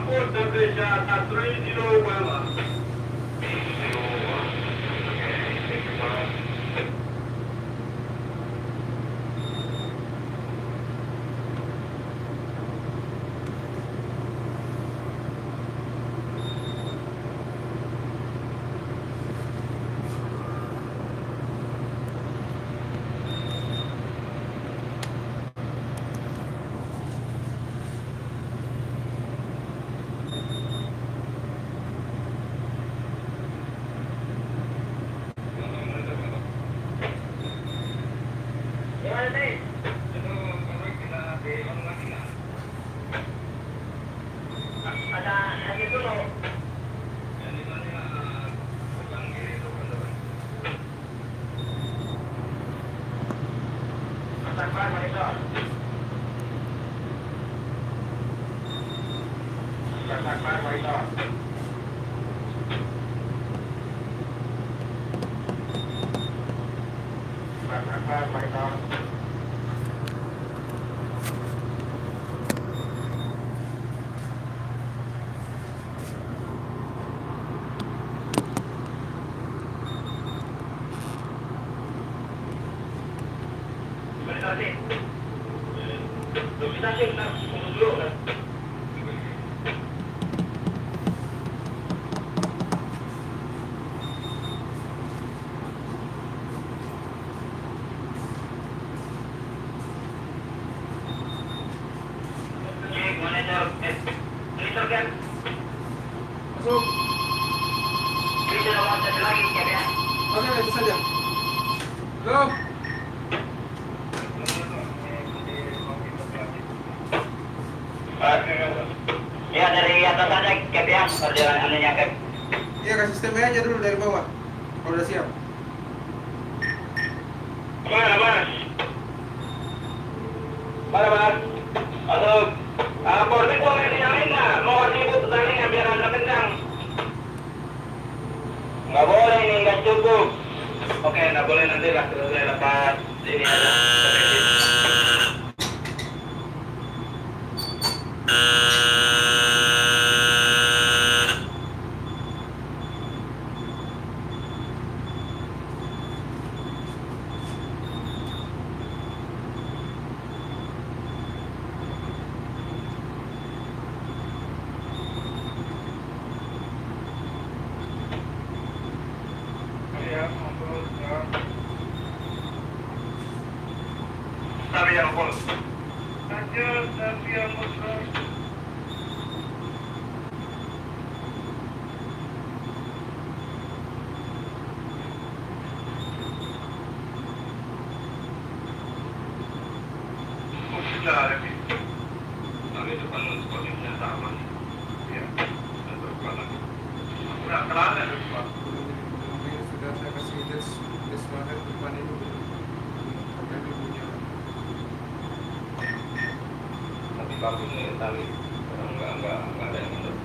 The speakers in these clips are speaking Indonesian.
Report temperature at 30 Weller. Masuk. Oke, itu saja. Go. Ya dari atas aja Cap ya, perjalanan anunya Cap. Iya, kasih sistemnya aja dulu dari bawah. Kalau udah siap. Mana, Mas? Mana, Mas? Masuk. Portik boleh dinyalain nggak? Mau sibuk tandingnya biar anda kencang. Nggak boleh ini, nggak cukup. Oke, nggak boleh nanti lah selesai lepas ini aja. Tapi yang full. Lanjut, tapi yang full. Sudah ada sih. Kami depan posisinya sama. Ya, dan berubah lagi. Udah kelar ya, Pak. Sudah saya kasih des warnet depan ini. Yang punya. Tapi kalau ini tali enggak ada yang mundur.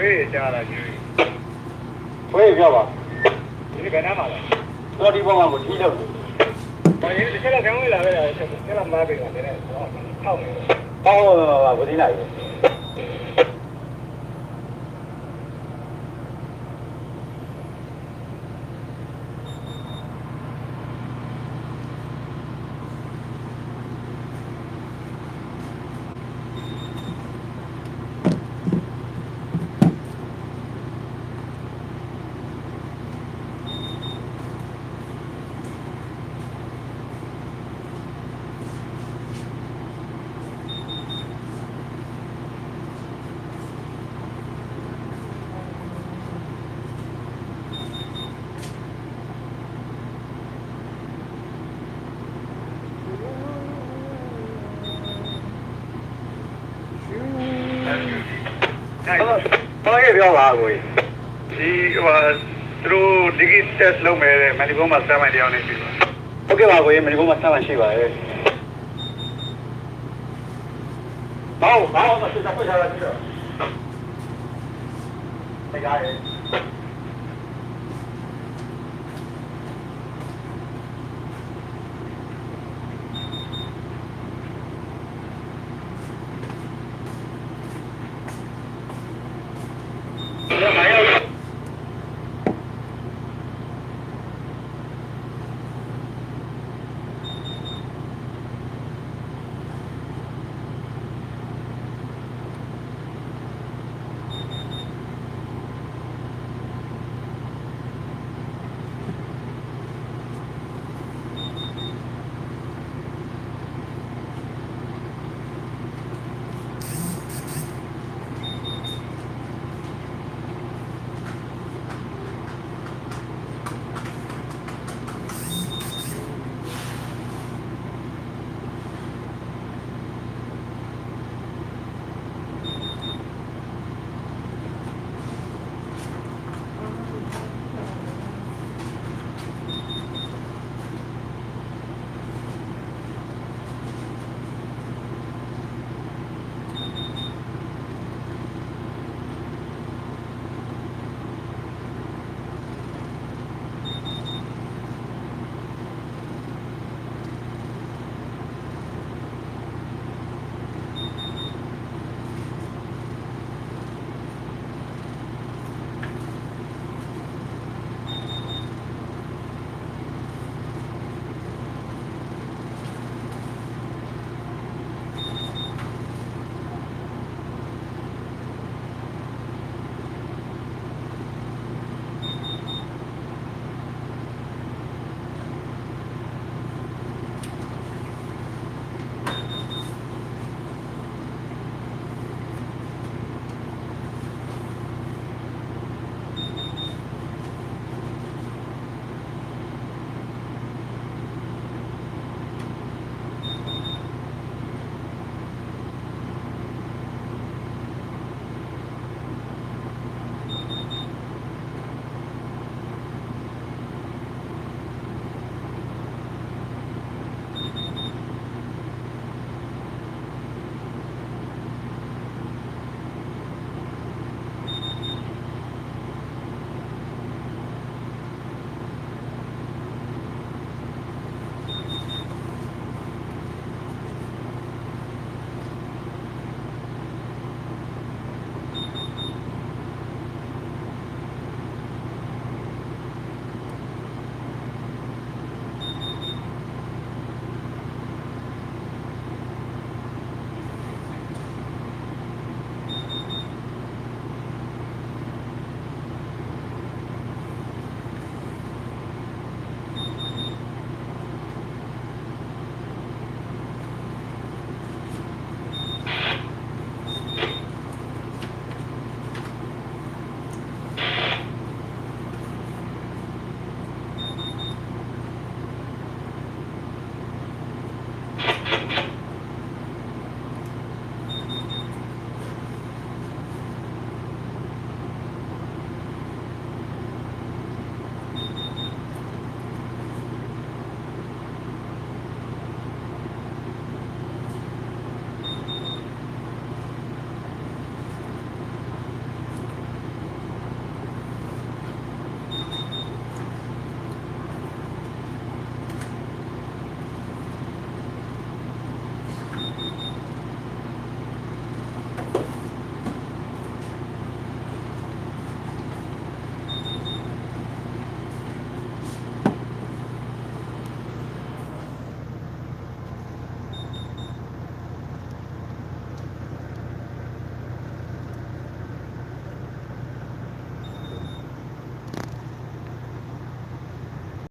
ဖေးကြတာကြီး ခွေးပြောပါ ဒီကနေ့မှလာ တော်ဒီပေါ်မှာကိုထိလို့ ဘာရင်တစ်ချက်တော့ခေါင်းဝင်လာပဲလားဆက်ဆက်လာမပေးတော့တယ်ထောက်နေ ဟောပါကိုထိလိုက် ဘာရဲ့ပြောပါကိုဒီဟိုသူတို့ဒီကစ်တက်လုပ်မယ်မန်ဒီဘုံမှာစမ်းမှန်တရားနေပြီ ဟုတ်ကဲ့ပါကိုမန်ဒီဘုံမှာစမ်းမှရှိပါရဲ့ဘာလို့မစစ်တာပြချလာကြည့်တော့တကယ်